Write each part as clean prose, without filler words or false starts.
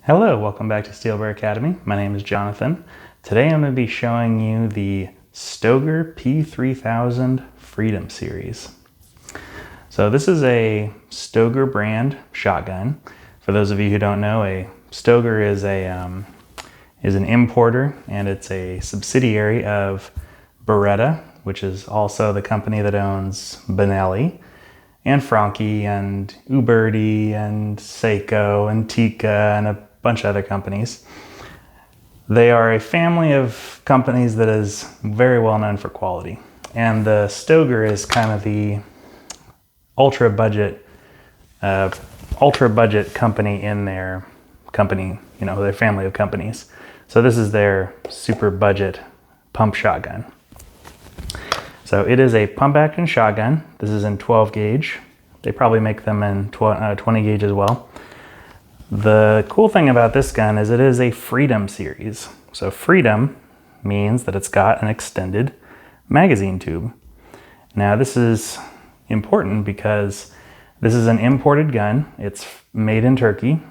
Hello, welcome back to Stoeger Academy. My name is Jonathan. Today I'm going to be showing you the Stoeger P3000 Freedom Series. So this is a Stoeger brand shotgun. For those of you who don't know, a Stoeger is an importer, and it's a subsidiary of Beretta, which is also the company that owns Benelli and Franke and Uberti and Seiko and Tikka and a bunch of other companies. They are a family of companies that is very well known for quality. And the Stoeger is kind of the ultra budget company in their company, their family of companies. So this is their super budget pump shotgun. So it is a pump action shotgun. This is in 12 gauge. They probably make them in 20 gauge as well. The cool thing about this gun is it is a Freedom Series. So Freedom means that it's got an extended magazine tube. Now this is important because this is an imported gun. It's made in Turkey.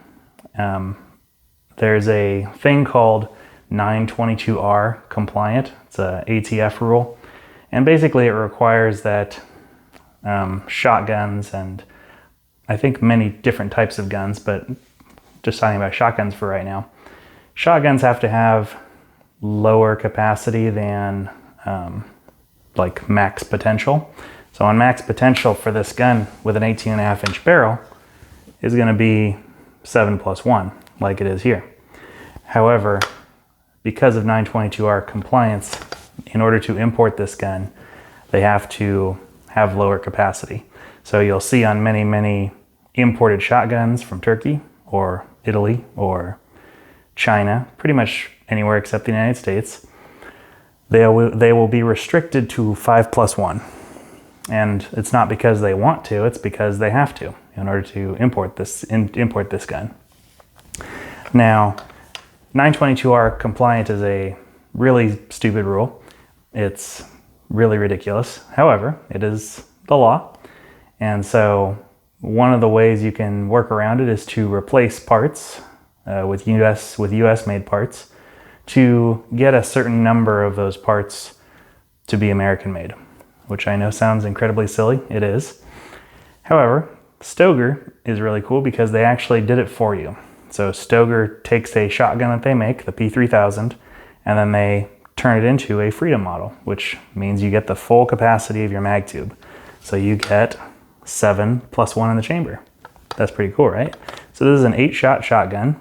There's a thing called 922R compliant. It's a ATF rule. And basically it requires that shotguns, and I think many different types of guns, but just talking about shotguns for right now, shotguns have to have lower capacity than like max potential. So on max potential for this gun with an 18.5-inch barrel is going to be 7+1, like it is here. However, because of 922R compliance, in order to import this gun, they have to have lower capacity. So you'll see on many imported shotguns from Turkey or Italy or China, pretty much anywhere except the United States, they will be restricted to 5+1. And it's not because they want to, it's because they have to in order to import this gun. Now, 922R compliant is a really stupid rule. It's really ridiculous. However, it is the law. And so one of the ways you can work around it is to replace parts with US made parts to get a certain number of those parts to be American made, which I know sounds incredibly silly. It is. However, Stoeger is really cool because they actually did it for you. So Stoeger takes a shotgun that they make, the P3000, and then they turn it into a Freedom model, which means you get the full capacity of your mag tube. So you get 7+1 in the chamber. That's pretty cool, right? So this is an 8-shot shotgun.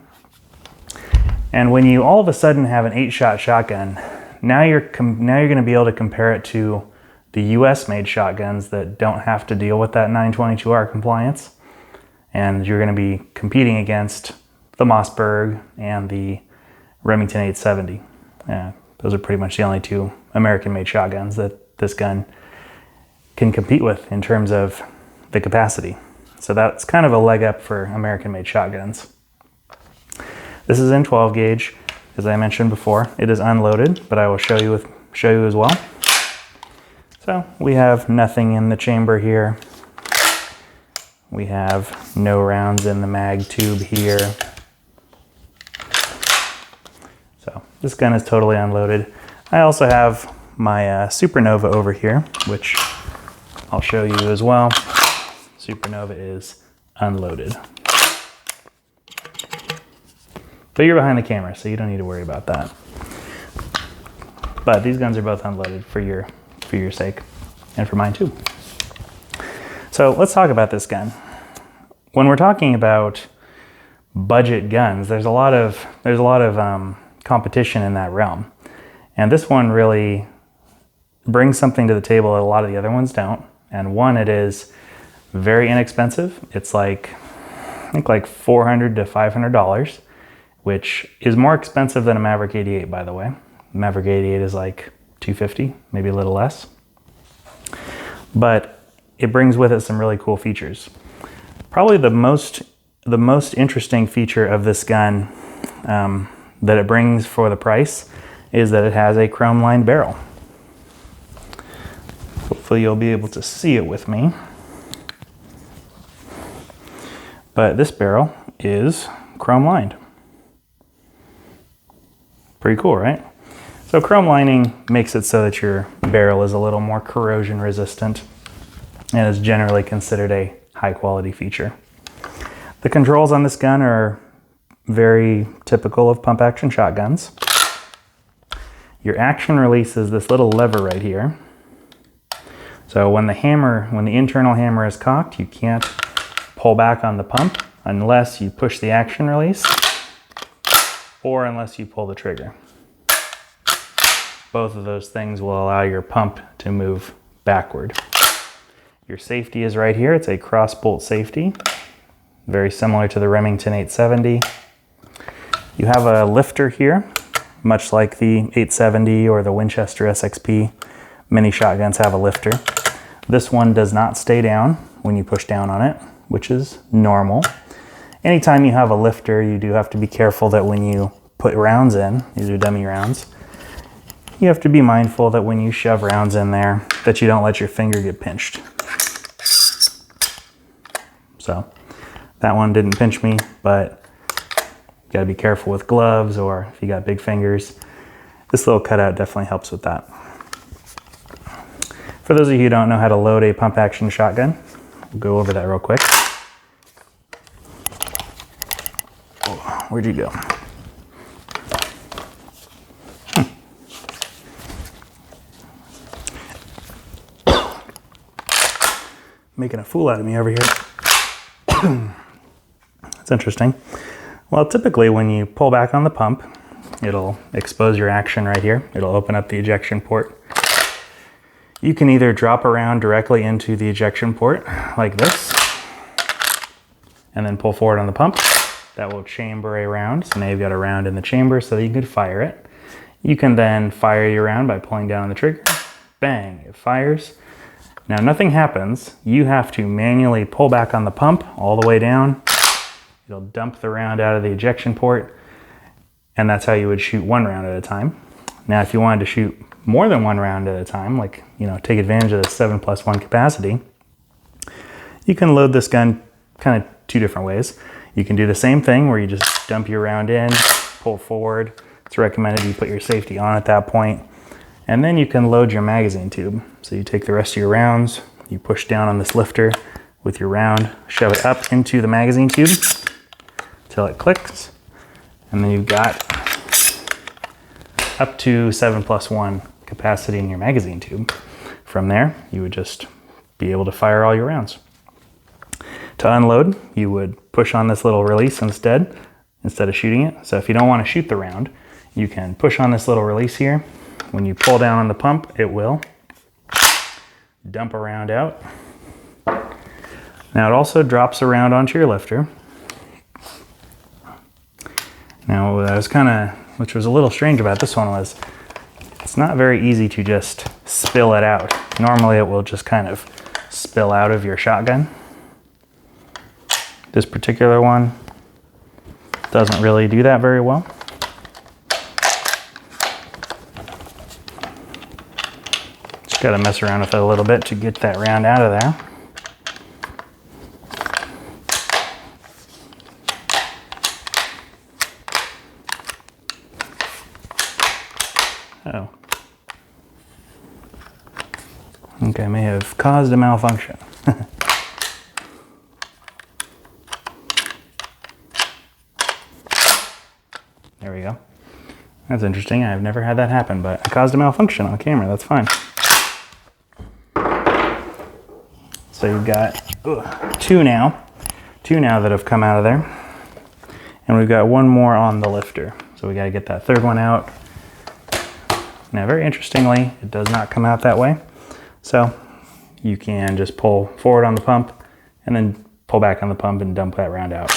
And when you all of a sudden have an 8-shot shotgun, now you're going to be able to compare it to the US made shotguns that don't have to deal with that 922R compliance. And you're going to be competing against the Mossberg and the Remington 870. Those are pretty much the only two American made shotguns that this gun can compete with in terms of the capacity. So that's kind of a leg up for American made shotguns. This is in 12 gauge, as I mentioned before. It is unloaded, but I will show you as well. So we have nothing in the chamber here. We have no rounds in the mag tube here. So this gun is totally unloaded. I also have my Supernova over here, which I'll show you as well. Supernova is unloaded. But you're behind the camera, so you don't need to worry about that. But these guns are both unloaded for your sake, and for mine too. So let's talk about this gun. When we're talking about budget guns, there's a lot of competition in that realm. And this one really brings something to the table that a lot of the other ones don't. And one, it is very inexpensive. It's I think like $400 to $500, which is more expensive than a Maverick 88, by the way. Maverick 88 is like $250, maybe a little less. But it brings with it some really cool features. Probably the most interesting feature of this gun that it brings for the price is that it has a chrome lined barrel. Hopefully you'll be able to see it with me. But this barrel is chrome lined. Pretty cool, right? So chrome lining makes it so that your barrel is a little more corrosion resistant and is generally considered a high quality feature. The controls on this gun are very typical of pump action shotguns. Your action release is this little lever right here. So when the internal hammer is cocked, you can't pull back on the pump unless you push the action release or unless you pull the trigger. Both of those things will allow your pump to move backward. Your safety is right here. It's a cross bolt safety, very similar to the Remington 870. You have a lifter here, much like the 870 or the Winchester Sxp. Many shotguns have a lifter. This one does not stay down when you push down on it, which is normal. Anytime you have a lifter, you do have to be careful that when you put rounds in, these are dummy rounds, you have to be mindful that when you shove rounds in there, that you don't let your finger get pinched. So that one didn't pinch me, but you gotta be careful with gloves or if you got big fingers. This little cutout definitely helps with that. For those of you who don't know how to load a pump action shotgun, we'll go over that real quick. Oh, where'd you go? Making a fool out of me over here. That's interesting. Well, typically when you pull back on the pump, it'll expose your action right here. It'll open up the ejection port. You can either drop a round directly into the ejection port like this and then pull forward on the pump. That will chamber a round. So now you've got a round in the chamber so that you could fire it. You can then fire your round by pulling down on the trigger. Bang, it fires. Now nothing happens. You have to manually pull back on the pump all the way down. It'll dump the round out of the ejection port, and that's how you would shoot one round at a time. Now if you wanted to shoot more than one round at a time, like, take advantage of the 7+1 capacity, you can load this gun kind of two different ways. You can do the same thing where you just dump your round in, pull forward. It's recommended you put your safety on at that point. And then you can load your magazine tube. So you take the rest of your rounds, you push down on this lifter with your round, shove it up into the magazine tube until it clicks. And then you've got up to 7+1 capacity in your magazine tube. From there, you would just be able to fire all your rounds. To unload, you would push on this little release instead of shooting it. So if you don't want to shoot the round, you can push on this little release here. When you pull down on the pump, it will dump a round out. Now it also drops a round onto your lifter. Now which was a little strange about this one was, it's not very easy to just spill it out. Normally it will just kind of spill out of your shotgun. This particular one doesn't really do that very well. Just gotta mess around with it a little bit to get that round out of there. Oh. Okay, may have caused a malfunction. There we go. That's interesting. I've never had that happen, but I caused a malfunction on camera. That's fine. So you've got two now that have come out of there. And we've got one more on the lifter. So we got to get that third one out. Now, very interestingly, it does not come out that way. So you can just pull forward on the pump and then pull back on the pump and dump that round out.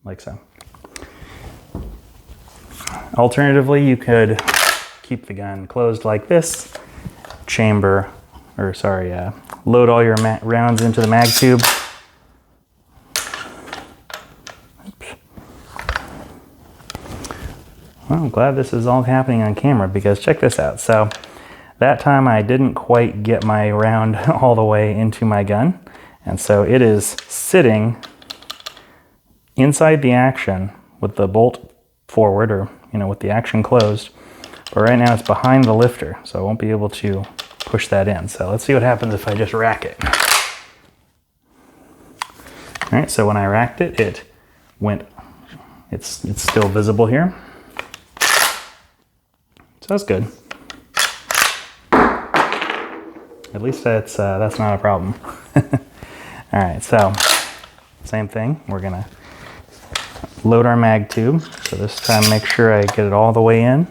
Like so. Alternatively, you could keep the gun closed like this, load all your rounds into the mag tube. Oops. Well, I'm glad this is all happening on camera because check this out. So that time I didn't quite get my round all the way into my gun. And so it is sitting inside the action with the bolt forward, or with the action closed. But right now it's behind the lifter, so I won't be able to push that in. So let's see what happens if I just rack it. All right, so when I racked it, it went, it's still visible here. So that's good. At least that's not a problem. All right, so same thing. We're gonna load our mag tube. So this time make sure I get it all the way in.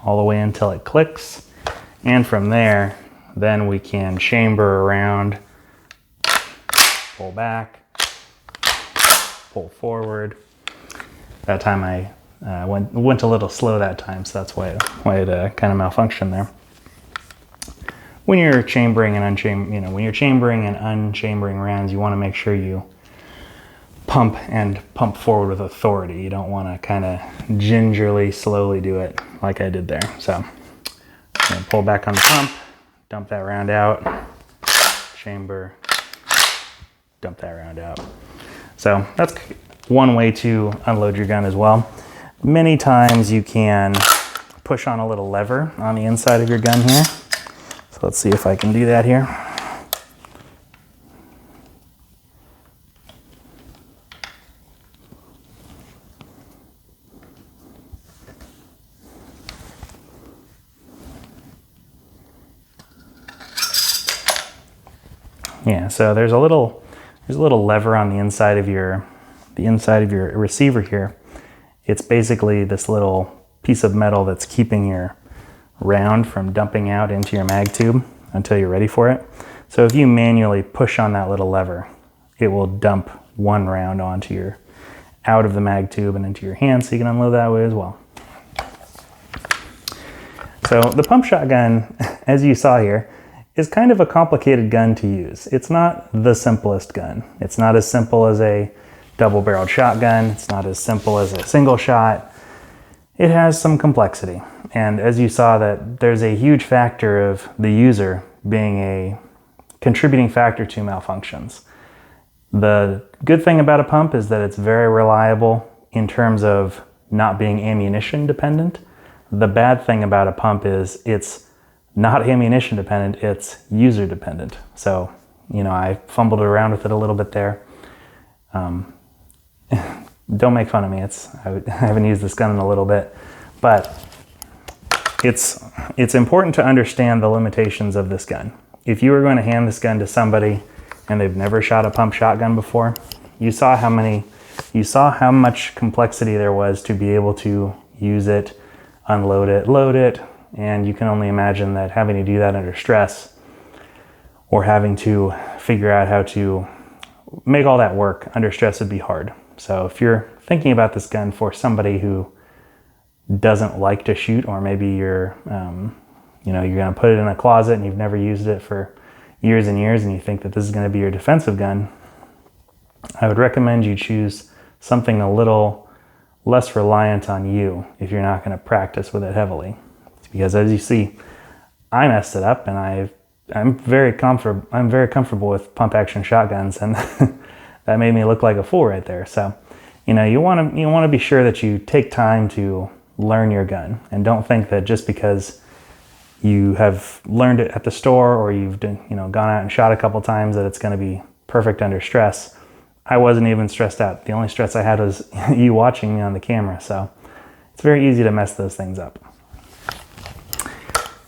All the way until it clicks. And from there, then we can chamber around, pull back, pull forward. That time I went a little slow that time, so that's why it kind of malfunctioned there. When you're chambering and unchambering rounds, you want to make sure you pump forward with authority. You don't want to kind of gingerly, slowly do it like I did there. So I'm going to pull back on the pump, dump that round out, chamber, dump that round out. So that's one way to unload your gun as well. Many times you can push on a little lever on the inside of your gun here. So let's see if I can do that here. Yeah, so there's a little lever on the inside of your receiver here. It's basically this little piece of metal that's keeping your round from dumping out into your mag tube until you're ready for it. So if you manually push on that little lever, it will dump one round out of the mag tube and into your hand, so you can unload that way as well. So the pump shotgun, as you saw here, is kind of a complicated gun to use. It's not the simplest gun. It's not as simple as a double-barreled shotgun. It's not as simple as a single shot. It has some complexity. And as you saw, that there's a huge factor of the user being a contributing factor to malfunctions. The good thing about a pump is that it's very reliable in terms of not being ammunition dependent. The bad thing about a pump is it's not ammunition dependent, it's user dependent. So, I fumbled around with it a little bit there. Don't make fun of me. I haven't used this gun in a little bit, but it's important to understand the limitations of this gun. If you were going to hand this gun to somebody and they've never shot a pump shotgun before, you saw how much complexity there was to be able to use it, unload it, load it, and you can only imagine that having to do that under stress, or having to figure out how to make all that work under stress, would be hard. So if you're thinking about this gun for somebody who doesn't like to shoot, or maybe you're going to put it in a closet and you've never used it for years and years and you think that this is going to be your defensive gun, I would recommend you choose something a little less reliant on you if you're not going to practice with it heavily. Because as you see, I messed it up, and I'm very comfortable with pump action shotguns, and that made me look like a fool right there. So, you want to be sure that you take time to learn your gun, and don't think that just because you have learned it at the store, or you've gone out and shot a couple times, that it's going to be perfect under stress. I wasn't even stressed out. The only stress I had was you watching me on the camera. So it's very easy to mess those things up.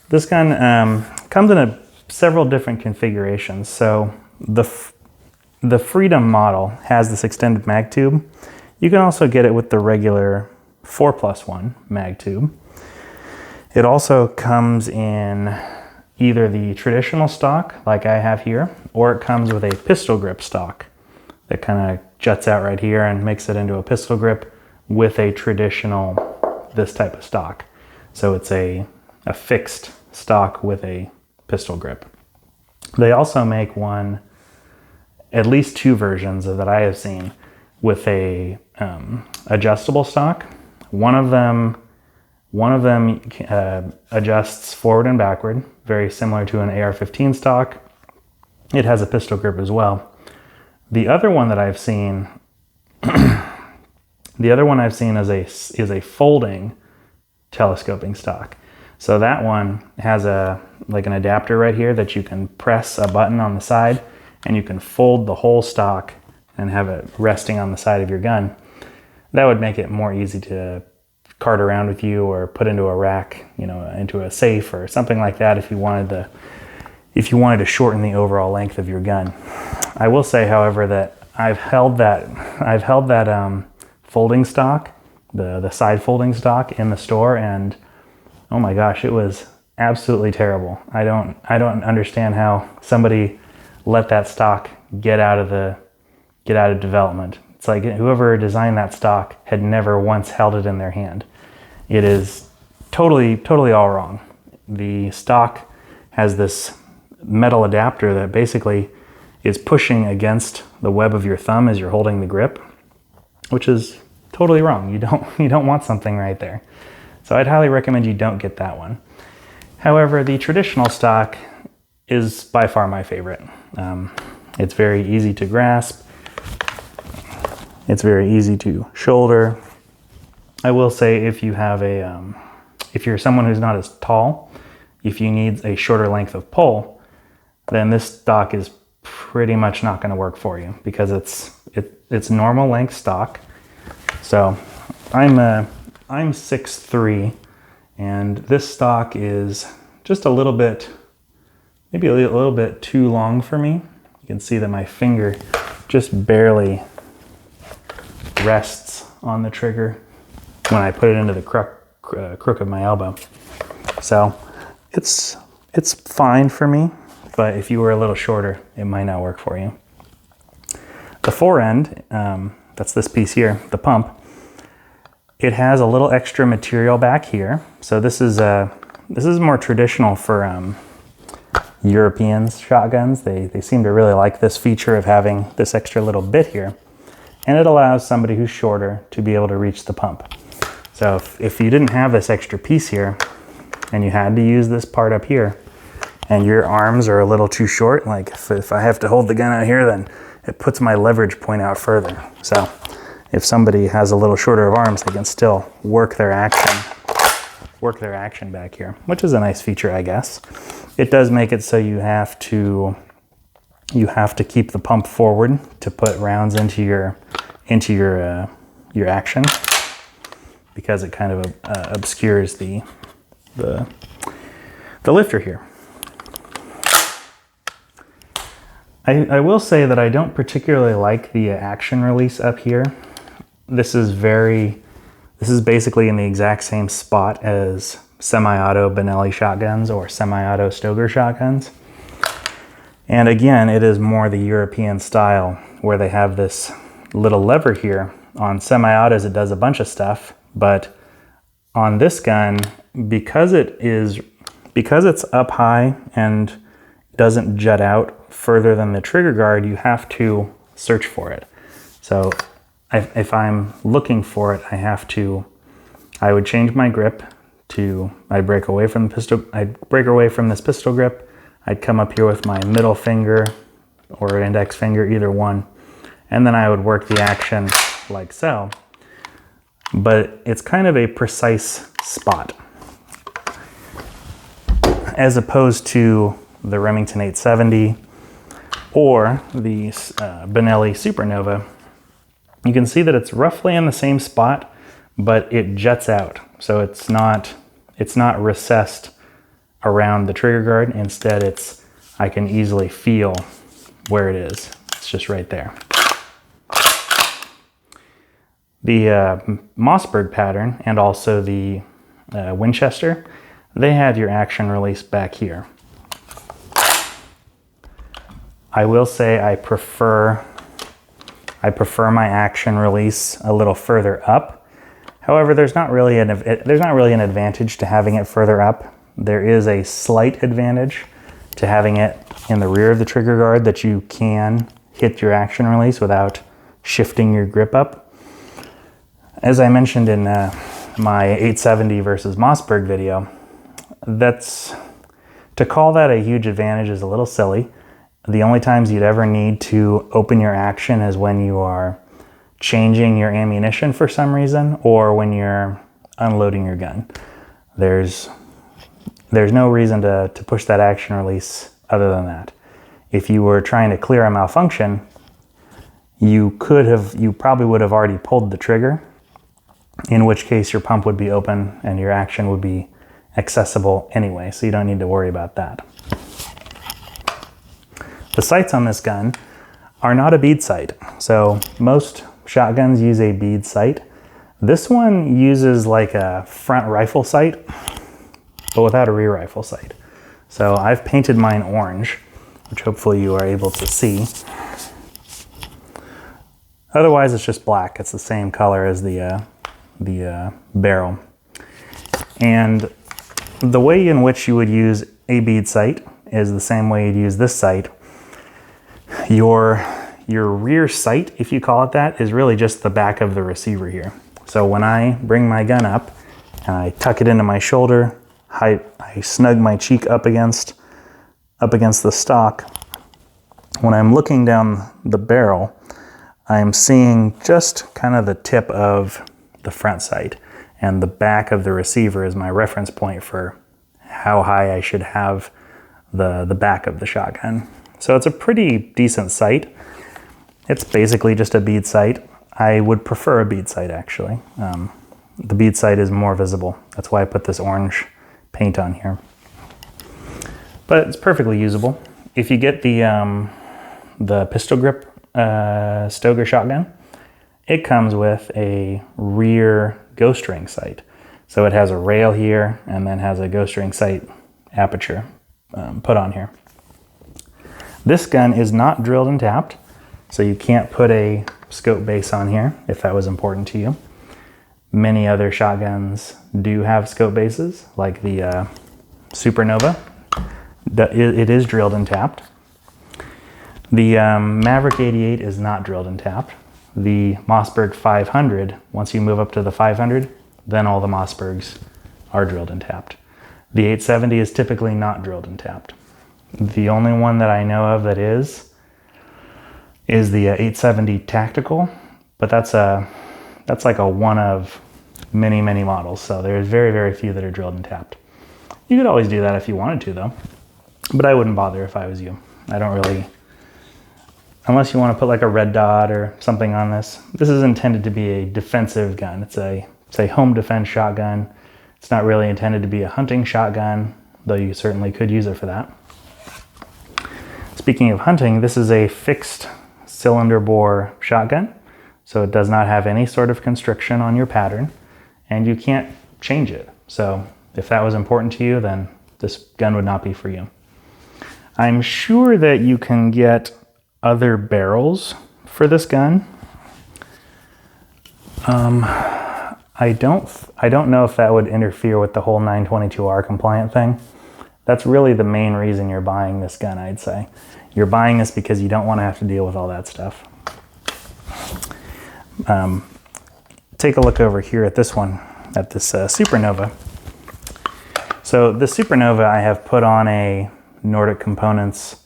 This gun comes in several different configurations. So the Freedom model has this extended mag tube. You can also get it with the regular 4+1 mag tube. It also comes in either the traditional stock, like I have here, or it comes with a pistol grip stock that kind of juts out right here and makes it into a pistol grip with a traditional, this type of stock. So it's a fixed stock with a pistol grip. They also make at least two versions that I have seen, with a adjustable stock. One of them adjusts forward and backward, very similar to an AR-15 stock. It has a pistol grip as well. The other one that I've seen The other one I've seen is a folding telescoping stock. So that one has like an adapter right here that you can press a button on the side, and you can fold the whole stock and have it resting on the side of your gun. That would make it more easy to cart around with you or put into a rack, you know, into a safe or something like that if you wanted to shorten the overall length of your gun. I will say, however, that I've held that folding stock, the side folding stock in the store, and oh my gosh, it was absolutely terrible. I don't understand how somebody let that stock get out of development. It's like whoever designed that stock had never once held it in their hand. It is totally all wrong. The stock has this metal adapter that basically is pushing against the web of your thumb as you're holding the grip, which is totally wrong. You don't want something right there. So I'd highly recommend you don't get that one. However, the traditional stock is by far my favorite. It's very easy to grasp. It's very easy to shoulder. I will say, if you have if you're someone who's not as tall, if you need a shorter length of pole, then this stock is pretty much not going to work for you because it's normal length stock. So I'm 6'3", and this stock is just a little bit, maybe a little bit too long for me. You can see that my finger just barely rests on the trigger when I put it into the crook of my elbow. So it's fine for me, but if you were a little shorter, it might not work for you. The fore end, that's this piece here, the pump, it has a little extra material back here. So this is more traditional for European shotguns. They seem to really like this feature of having this extra little bit here. And it allows somebody who's shorter to be able to reach the pump. So if you didn't have this extra piece here and you had to use this part up here and your arms are a little too short, like if I have to hold the gun out here, then it puts my leverage point out further. So if somebody has a little shorter of arms, they can still work their action back here, which is a nice feature, I guess. It does make it so you have to keep the pump forward to put rounds into your action, because it kind of obscures the lifter here. I will say that I don't particularly like the action release up here. This is basically in the exact same spot as semi-auto Benelli shotguns or semi-auto Stoeger shotguns. And again, it is more the European style where they have this little lever here. On semi-autos, it does a bunch of stuff, but on this gun, because it's up high and doesn't jut out further than the trigger guard, you have to search for it. So if I'm looking for it, I would change my grip I'd break away from this pistol grip. I'd come up here with my middle finger or index finger, either one, and then I would work the action like so. But it's kind of a precise spot, as opposed to the Remington 870 or the Benelli Supernova. You can see that it's roughly in the same spot, but it juts out. So it's not recessed around the trigger guard. Instead, I can easily feel where it is. It's just right there. The Mossberg pattern and also the Winchester, they had your action release back here. I will say I prefer my action release a little further up. However, there's not really an advantage to having it further up. There is a slight advantage to having it in the rear of the trigger guard, that you can hit your action release without shifting your grip up. As I mentioned in my 870 versus Mossberg video, to call that a huge advantage is a little silly. The only times you'd ever need to open your action is when you are changing your ammunition for some reason, or when you're unloading your gun. There's no reason to push that action release other than that. If you were trying to clear a malfunction, you probably would have already pulled the trigger, in which case your pump would be open and your action would be accessible anyway, so you don't need to worry about that. The sights on this gun are not a bead sight. So most shotguns use a bead sight. This one uses like a front rifle sight, but without a rear rifle sight. So I've painted mine orange, which hopefully you are able to see. Otherwise it's just black. It's the same color as the barrel. And the way in which you would use a bead sight is the same way you'd use this sight. Your rear sight, if you call it that, is really just the back of the receiver here. So when I bring my gun up and I tuck it into my shoulder, I snug my cheek up against the stock. When I'm looking down the barrel, I'm seeing just kind of the tip of the front sight, and the back of the receiver is my reference point for how high I should have the back of the shotgun. So it's a pretty decent sight. It's basically just a bead sight. I would prefer a bead sight, actually. The bead sight is more visible. That's why I put this orange paint on here. But it's perfectly usable. If you get the pistol grip Stoeger shotgun, it comes with a rear ghost ring sight. So it has a rail here and then has a ghost ring sight aperture put on here. This gun is not drilled and tapped, so you can't put a scope base on here if that was important to you. Many other shotguns do have scope bases, like the Supernova. It is drilled and tapped. The Maverick 88 is not drilled and tapped. The Mossberg 500, once you move up to the 500, then all the Mossbergs are drilled and tapped. The 870 is typically not drilled and tapped. The only one that I know of that is the 870 Tactical, but that's like a one of many, many models. So there's very, very few that are drilled and tapped. You could always do that if you wanted to though, but I wouldn't bother if I was you. I don't really, unless you want to put like a red dot or something on this. This is intended to be a defensive gun. It's a home defense shotgun. It's not really intended to be a hunting shotgun, though you certainly could use it for that. Speaking of hunting, this is a fixed cylinder bore shotgun, so it does not have any sort of constriction on your pattern, and you can't change it. So if that was important to you, then this gun would not be for you. I'm sure that you can get other barrels for this gun. I don't know if that would interfere with the whole 922R compliant thing. That's really the main reason you're buying this gun, I'd say. You're buying this because you don't want to have to deal with all that stuff. Take a look over here at this one, at this Supernova. So the Supernova I have put on a Nordic Components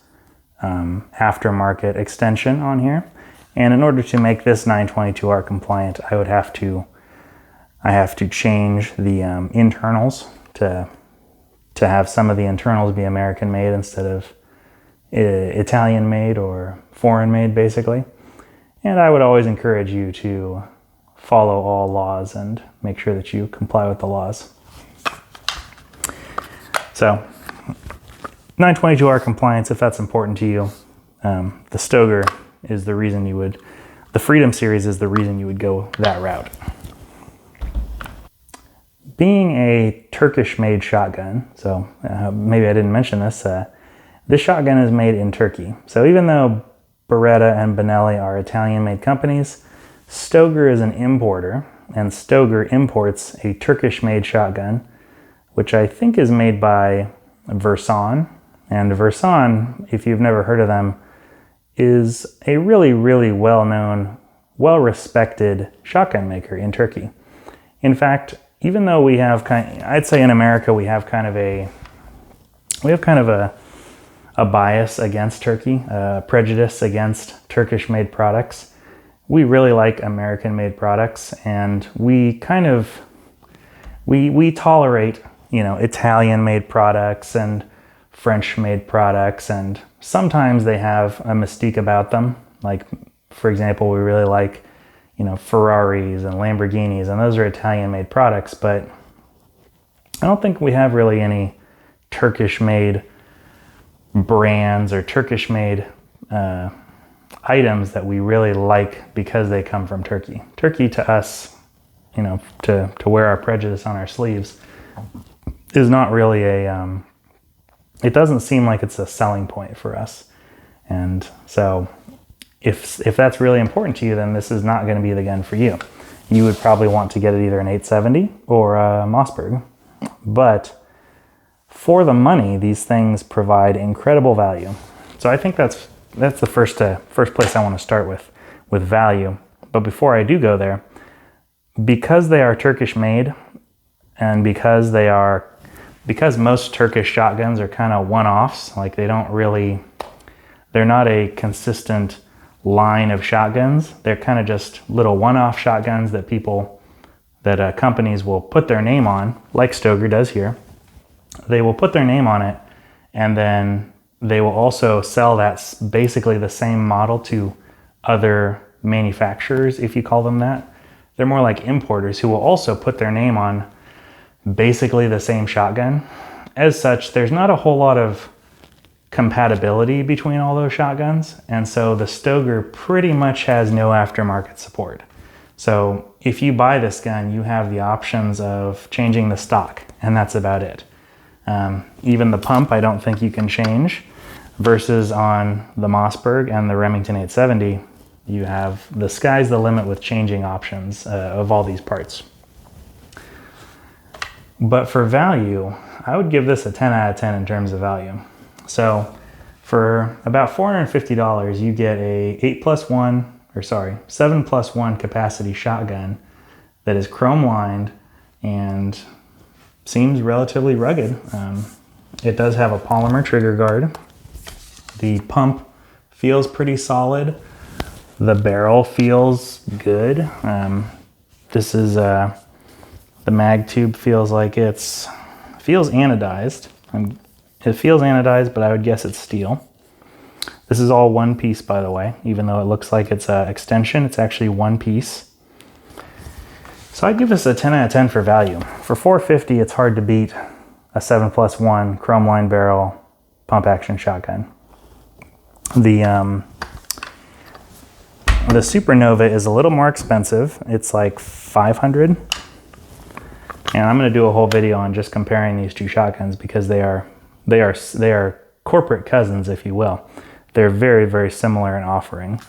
aftermarket extension on here. And in order to make this 922R compliant, I have to change the internals to have some of the internals be American made instead of Italian made or foreign made, basically. And I would always encourage you to follow all laws and make sure that you comply with the laws. So 922R compliance, if that's important to you, the Stoeger is the reason the Freedom Series is the reason you would go that route. Being a Turkish made shotgun, so maybe I didn't mention this, this shotgun is made in Turkey. So even though Beretta and Benelli are Italian made companies, Stoeger is an importer, and Stoeger imports a Turkish made shotgun, which I think is made by Versan. And Versan, if you've never heard of them, is a really, really well-known, well-respected shotgun maker in Turkey. In fact, even though we have I'd say in America we have kind of a bias against Turkey, prejudice against Turkish-made products. we really like American-made products, and we kind of, we tolerate, you know, Italian-made products and French-made products, and sometimes they have a mystique about them. Like, for example, we really like, you know, Ferraris and Lamborghinis, and those are Italian-made products, but I don't think we have really any Turkish-made brands or Turkish-made items that we really like because they come from Turkey. Turkey to us, you know, to wear our prejudice on our sleeves is not really a, it doesn't seem like it's a selling point for us. And so if that's really important to you, then this is not going to be the gun for you. You would probably want to get it either an 870 or a Mossberg. But for the money, these things provide incredible value. So I think that's the first place I want to start with value. But before I do go there, because they are Turkish made, and because most Turkish shotguns are kind of one-offs, like they're not a consistent line of shotguns. They're kind of just little one-off shotguns that companies will put their name on, like Stoeger does here. They will put their name on it, and then they will also sell that basically the same model to other manufacturers, if you call them that. They're more like importers who will also put their name on basically the same shotgun. As such, there's not a whole lot of compatibility between all those shotguns, and so the Stoeger pretty much has no aftermarket support. So if you buy this gun, you have the options of changing the stock, and that's about it. Even the pump, I don't think you can change, versus on the Mossberg and the Remington 870, you have the sky's the limit with changing options of all these parts. But for value, I would give this a 10 out of 10 in terms of value. So for about $450, you get a 7+1 capacity shotgun that is chrome lined and seems relatively rugged. It does have a polymer trigger guard. The pump feels pretty solid. The barrel feels good. This is the mag tube feels like feels anodized. It feels anodized, but I would guess it's steel. This is all one piece, by the way. Even though it looks like it's an extension, it's actually one piece. So I'd give this a 10 out of 10 for value. For $450, it's hard to beat a 7+1 chrome line barrel pump action shotgun. The Supernova is a little more expensive. It's like $500. And I'm going to do a whole video on just comparing these two shotguns because they are corporate cousins, if you will. They're very, very similar in offering.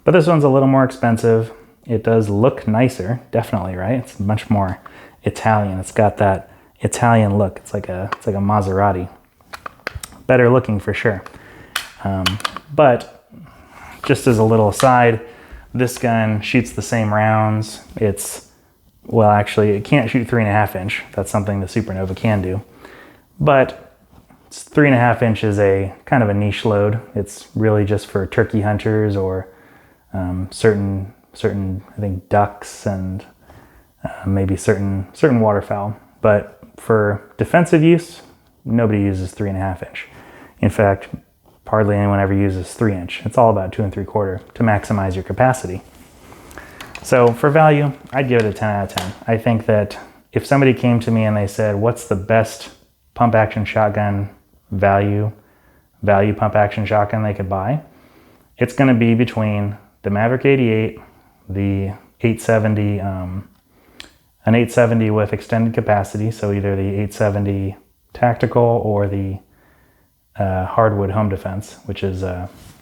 But this one's a little more expensive. It does look nicer, definitely, right? It's much more Italian. It's got that Italian look. It's like a Maserati. Better looking for sure. But just as a little aside, this gun shoots the same rounds. Well, actually, it can't shoot 3.5 inch. That's something the Supernova can do. But 3.5 inch is a kind of a niche load. It's really just for turkey hunters or certain I think ducks and maybe certain waterfowl. But for defensive use, nobody uses 3.5 inch. In fact, hardly anyone ever uses 3 inch. It's all about 2 3/4 to maximize your capacity. So for value, I'd give it a 10 out of 10. I think that if somebody came to me and they said, what's the best pump action shotgun value pump action shotgun they could buy, it's going to be between the Maverick 88, the 870, an 870 with extended capacity, so either the 870 tactical or the hardwood home defense, which is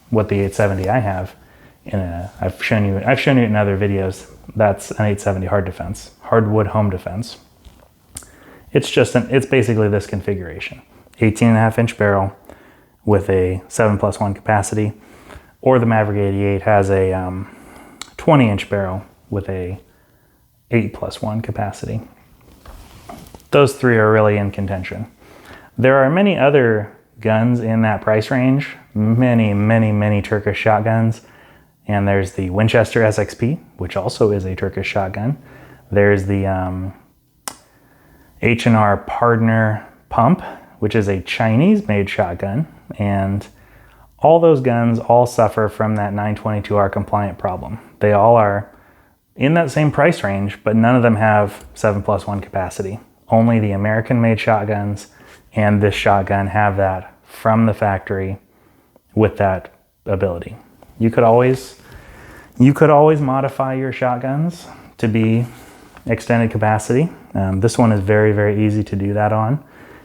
what the 870 I have. I've shown you in other videos. That's an 870 hardwood home defense. It's basically this configuration: 18.5 inch barrel with a 7+1 capacity, or the Maverick 88 has a 20 inch barrel with a 8+1 capacity. Those three are really in contention. There are many other guns in that price range, many Turkish shotguns. And there's the Winchester Sxp, which also is a Turkish shotgun. There's the H&R Partner Pump, which is a Chinese-made shotgun. And all those guns all suffer from that 922R compliant problem. They all are in that same price range, but none of them have 7+1 capacity. Only the American-made shotguns and this shotgun have that from the factory with that ability. You could always modify your shotguns to be extended capacity. This one is very, very easy to do that on.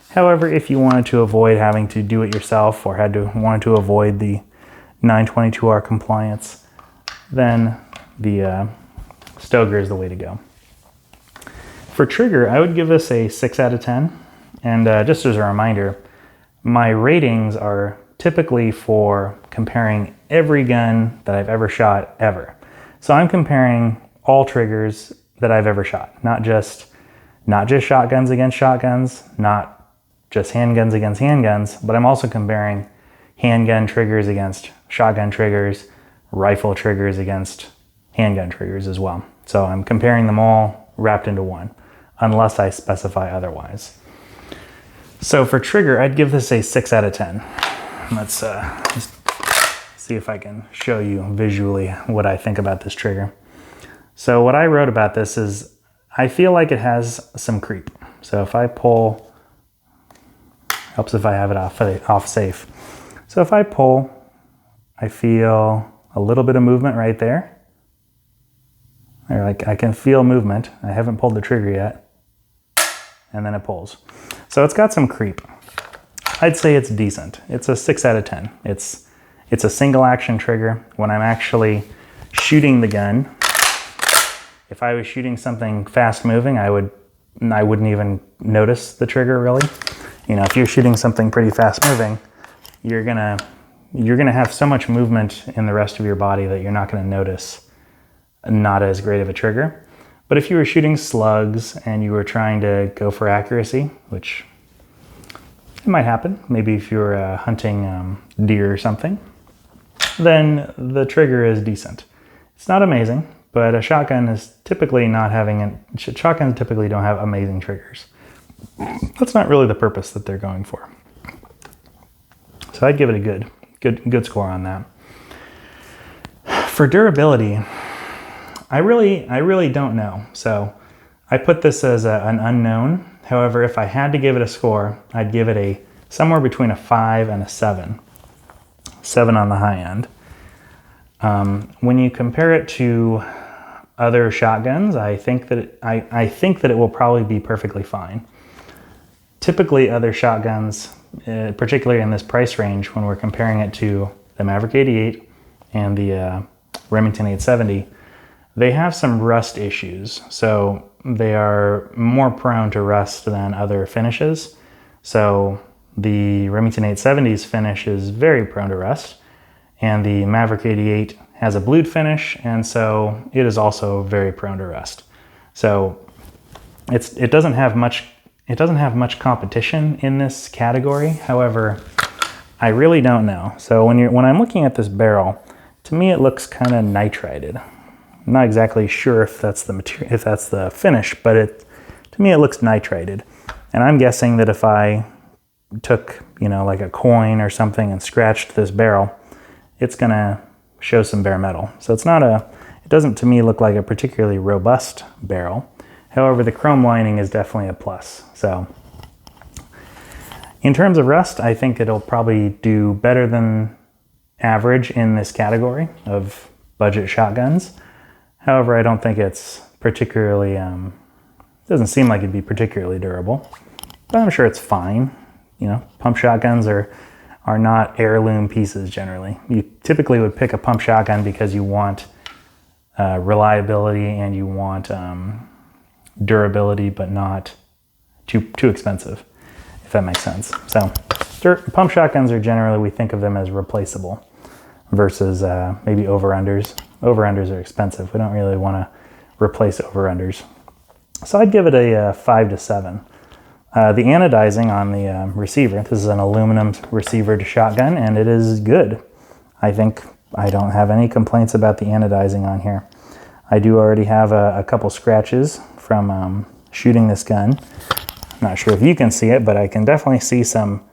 However, if you wanted to avoid having to do it yourself or wanted to avoid the 922R compliance, then the Stoeger is the way to go. For trigger, I would give this a 6 out of 10. And just as a reminder, my ratings are typically for comparing every gun that I've ever shot ever. So I'm comparing all triggers that I've ever shot, not just shotguns against shotguns, not just handguns against handguns, but I'm also comparing handgun triggers against shotgun triggers, rifle triggers against handgun triggers as well. So I'm comparing them all wrapped into one, unless I specify otherwise. So for trigger, I'd give this a 6 out of 10. Let's just see if I can show you visually what I think about this trigger. So what I wrote about this is, I feel like it has some creep. So if I pull, helps if I have it off safe. So if I pull, I feel a little bit of movement right there. Or like I can feel movement. I haven't pulled the trigger yet. And then it pulls. So it's got some creep. I'd say it's decent. It's a 6 out of 10. It's a single action trigger. When I'm actually shooting the gun, if I was shooting something fast moving, I wouldn't even notice the trigger really. You know, if you're shooting something pretty fast moving, you're gonna have so much movement in the rest of your body that you're not gonna notice not as great of a trigger. But if you were shooting slugs and you were trying to go for accuracy, which it might happen, maybe if you're hunting deer or something, then the trigger is decent. It's not amazing, but a shotgun is typically shotguns typically don't have amazing triggers. That's not really the purpose that they're going for. So I'd give it a good score on that. For durability, I really don't know. So I put this as an unknown. However, if I had to give it a score, I'd give it somewhere between a 5 and a 7. 7 on the high end. When you compare it to other shotguns, I think that it will probably be perfectly fine. Typically, other shotguns, particularly in this price range, when we're comparing it to the Maverick 88 and the Remington 870, they have some rust issues. So they are more prone to rust than other finishes. So the Remington 870's finish is very prone to rust, and the Maverick 88 has a blued finish, and so it is also very prone to rust. So it doesn't have much competition in this category. However, I really don't know. So when I'm looking at this barrel, to me it looks kind of nitrited. I'm not exactly sure if that's the material, if that's the finish, but to me it looks nitrated. And I'm guessing that if I took, like a coin or something and scratched this barrel, it's gonna show some bare metal. So it doesn't to me look like a particularly robust barrel. However, the chrome lining is definitely a plus. So in terms of rust, I think it'll probably do better than average in this category of budget shotguns. However, I don't think it's particularly, doesn't seem like it'd be particularly durable, but I'm sure it's fine. Pump shotguns are not heirloom pieces generally. You typically would pick a pump shotgun because you want reliability and you want durability, but not too expensive, if that makes sense. So pump shotguns are generally, we think of them as replaceable versus maybe over-unders. Over-unders are expensive. We don't really want to replace over-unders. So I'd give it a 5 to 7. The anodizing on the receiver, this is an aluminum receiver to shotgun, and it is good. I think I don't have any complaints about the anodizing on here. I do already have a couple scratches from shooting this gun. Not sure if you can see it, but I can definitely see some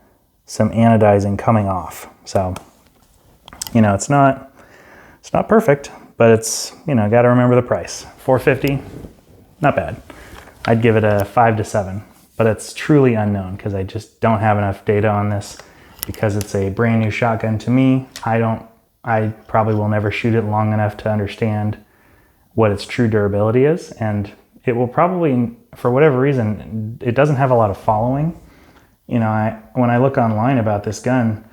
anodizing coming off. So, you know, it's not perfect, but it's, you know, got to remember the price. $450, not bad. I'd give it a 5 to 7, but it's truly unknown because I just don't have enough data on this because it's a brand new shotgun to me. I probably will never shoot it long enough to understand what its true durability is, and it will probably, for whatever reason, it doesn't have a lot of following. You know, when I look online about this gun,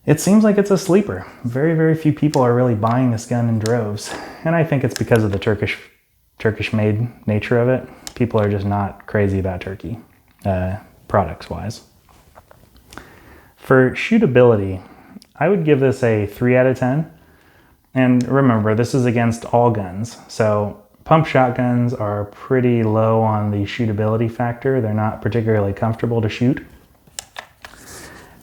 it seems like it's a sleeper. Very, very few people are really buying this gun in droves, and I think it's because of the Turkish-made nature of it. People are just not crazy about Turkey, products-wise. For shootability, I would give this a 3 out of 10. And remember, this is against all guns. So pump shotguns are pretty low on the shootability factor. They're not particularly comfortable to shoot.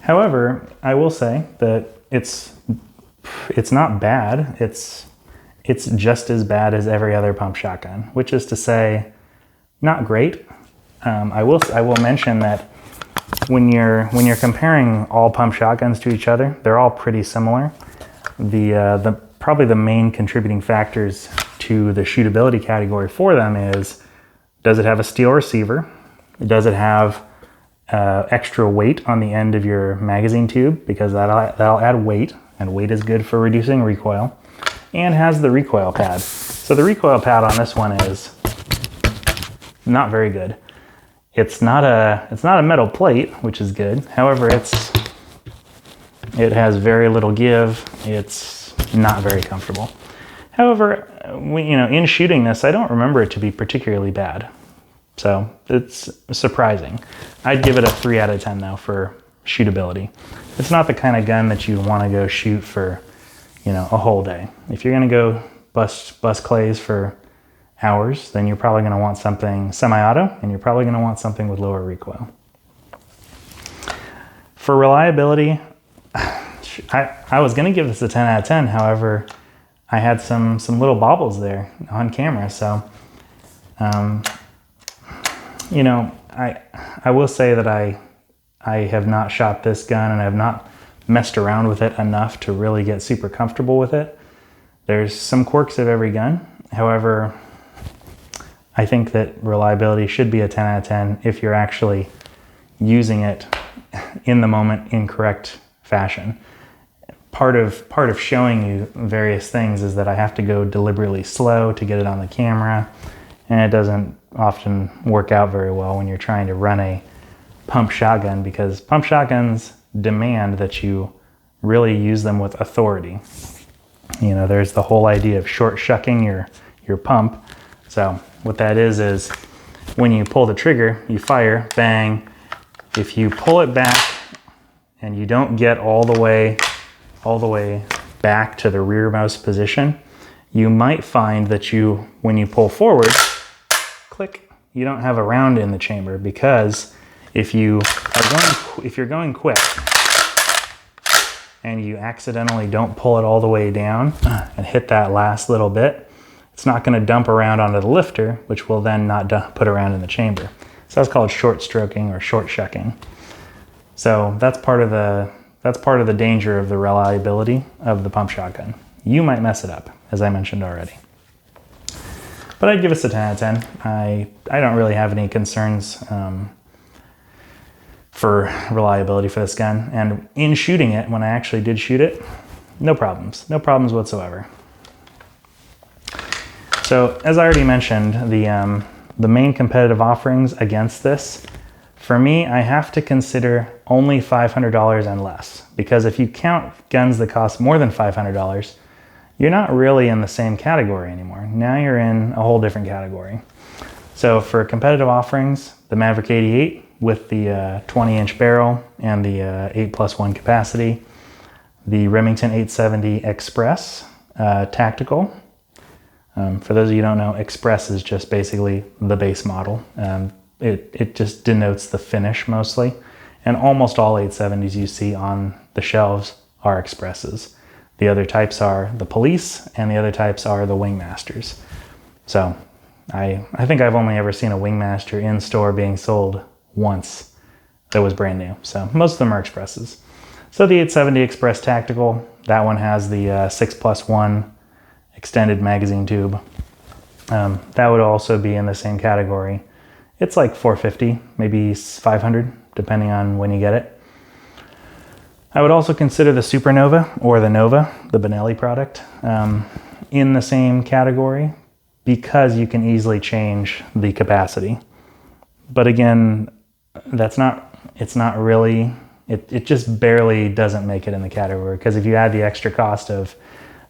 However, I will say that it's not bad. It's just as bad as every other pump shotgun, which is to say, not great. I will mention that when you're comparing all pump shotguns to each other, they're all pretty similar. Probably the main contributing factors to the shootability category for them is, does it have a steel receiver? Does it have extra weight on the end of your magazine tube? Because that'll add weight, and weight is good for reducing recoil. And has the recoil pad. So the recoil pad on this one is not very good. It's not a metal plate, which is good. However, it has very little give. It's not very comfortable. However, in shooting this, I don't remember it to be particularly bad. So it's surprising. I'd give it a 3 out of 10 though for shootability. It's not the kind of gun that you'd want to go shoot for, a whole day. If you're going to go bust clays for hours, then you're probably going to want something semi-auto, and you're probably going to want something with lower recoil. For reliability, I was going to give this a 10 out of 10. However, I had some little bobbles there on camera. So, I will say that I have not shot this gun, and I have not messed around with it enough to really get super comfortable with it. There's some quirks of every gun. However, I think that reliability should be a 10 out of 10 if you're actually using it in the moment in correct fashion. Part of showing you various things is that I have to go deliberately slow to get it on the camera, and it doesn't often work out very well when you're trying to run a pump shotgun, because pump shotguns demand that you really use them with authority. There's the whole idea of short shucking your pump. So what that is when you pull the trigger, you fire, bang. If you pull it back and you don't get all the way back to the rearmost position, you might find that when you pull forward, click, you don't have a round in the chamber, because if you're going quick and you accidentally don't pull it all the way down and hit that last little bit, it's not going to dump around onto the lifter, which will then not put around in the chamber. So that's called short stroking or short shucking. So that's part of the danger of the reliability of the pump shotgun. You might mess it up, as I mentioned already. But I'd give us a 10 out of 10. I don't really have any concerns for reliability for this gun. And in shooting it, when I actually did shoot it, no problems whatsoever. So as I already mentioned, the main competitive offerings against this, for me, I have to consider only $500 and less, because if you count guns that cost more than $500, you're not really in the same category anymore. Now you're in a whole different category. So for competitive offerings, the Maverick 88 with the 20-inch barrel and the 8+1 capacity, the Remington 870 Express Tactical. For those of you who don't know, Express is just basically the base model. It just denotes the finish mostly. And almost all 870s you see on the shelves are Expresses. The other types are the police, and the other types are the wingmasters. So I think I've only ever seen a wingmaster in store being sold once that was brand new. So most of them are expresses. So the 870 Express Tactical, that one has the 6+1 extended magazine tube. That would also be in the same category. It's like $450, maybe $500, depending on when you get it. I would also consider the Supernova or the Nova, the Benelli product, in the same category because you can easily change the capacity. But again, it's not really, it just barely doesn't make it in the category, because if you add the extra cost of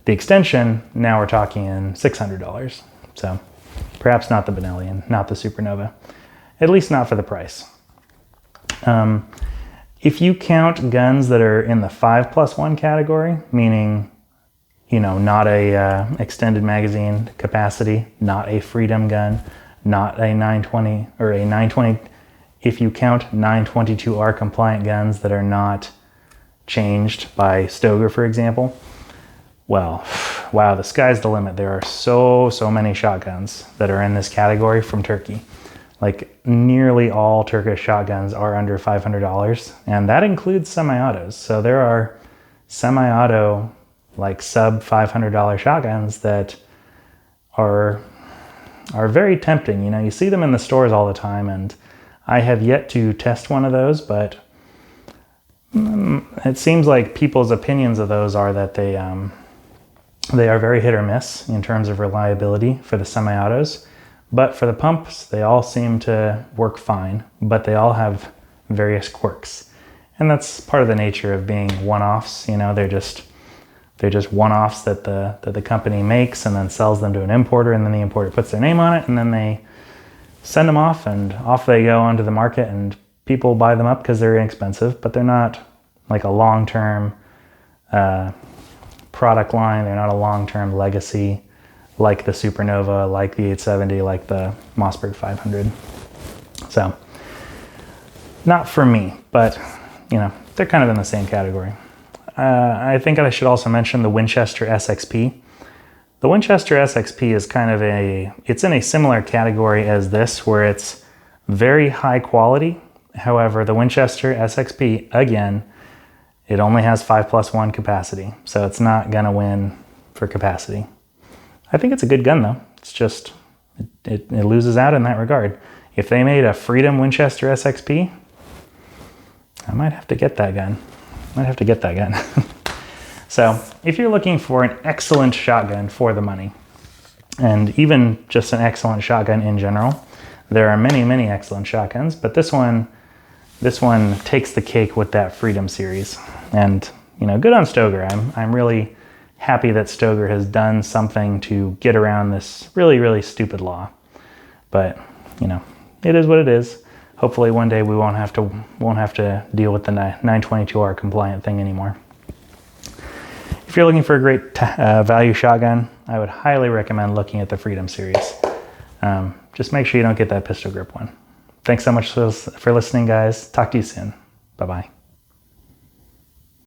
the extension, now we're talking in $600. So perhaps not the Benelli and not the Supernova, at least not for the price. If you count guns that are in the 5+1 category, meaning, not a extended magazine capacity, not a Freedom gun, not a 920 or a 920, if you count 922R compliant guns that are not changed by Stoeger, for example, well, wow, the sky's the limit. There are so many shotguns that are in this category from Turkey. Like nearly all Turkish shotguns are under $500, and that includes semi-autos. So there are semi-auto, like sub $500 shotguns that are very tempting. You see them in the stores all the time, and I have yet to test one of those, but it seems like people's opinions of those are that they are very hit or miss in terms of reliability for the semi-autos. But for the pumps, they all seem to work fine, but they all have various quirks. And that's part of the nature of being one-offs. They're just one-offs that the company makes and then sells them to an importer, and then the importer puts their name on it, and then they send them off, and off they go onto the market, and people buy them up because they're inexpensive, but they're not like a long-term product line. They're not a long-term legacy like the Supernova, like the 870, like the Mossberg 500. So not for me, but they're kind of in the same category. I think I should also mention the Winchester Sxp. The Winchester Sxp is it's in a similar category as this, where it's very high quality. However, the Winchester Sxp, again, it only has 5+1 capacity, so it's not gonna win for capacity. I think it's a good gun though. It's just, it loses out in that regard. If they made a Freedom Winchester Sxp, I might have to get that gun. So if you're looking for an excellent shotgun for the money, and even just an excellent shotgun in general, there are many excellent shotguns, but this one takes the cake with that Freedom Series. And good on Stoeger. I'm really happy that Stoeger has done something to get around this really stupid law. But it is what it is. Hopefully one day we won't have to deal with the 922R compliant thing anymore. If you're looking for a great value shotgun, I would highly recommend looking at the Freedom Series. Just make sure you don't get that pistol grip one. Thanks so much for listening, guys. Talk to you soon. Bye-bye.